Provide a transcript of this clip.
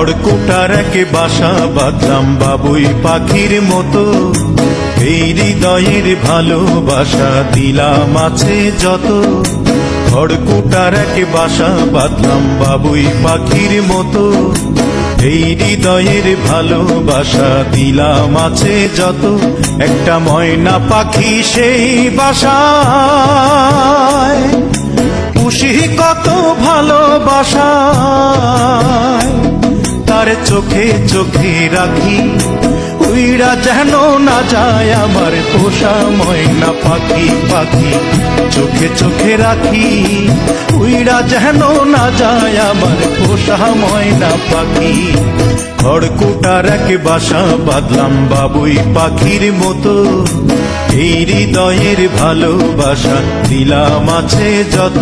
খড়কুটার এক বাসা বাঁধলাম বাবুই পাখির মতো, এই হৃদয়ের ভালোবাসা দিলাম আছে যত। খড়কুটার এক বাসা বাঁধলাম বাবুই পাখির মতো, এই হৃদয়ের ভালোবাসা দিলাম আছে যত। একটা ময়না পাখি সেই বাসায়, খুশি কত ভালোবাসায়, তার চোখে চোখে রাখি, উইরা যেন না যায় আমার পোষা ময়না পাখি। পাখি চোখে চোখে রাখি, উইরা যেন না যায় আমার পোষা ময়না পাখি। খড়কুটার এক বাসা বাঁধলাম বাবুই পাখির মতো, এই হৃদয়ের ভালোবাসা দিলাম আছে যত।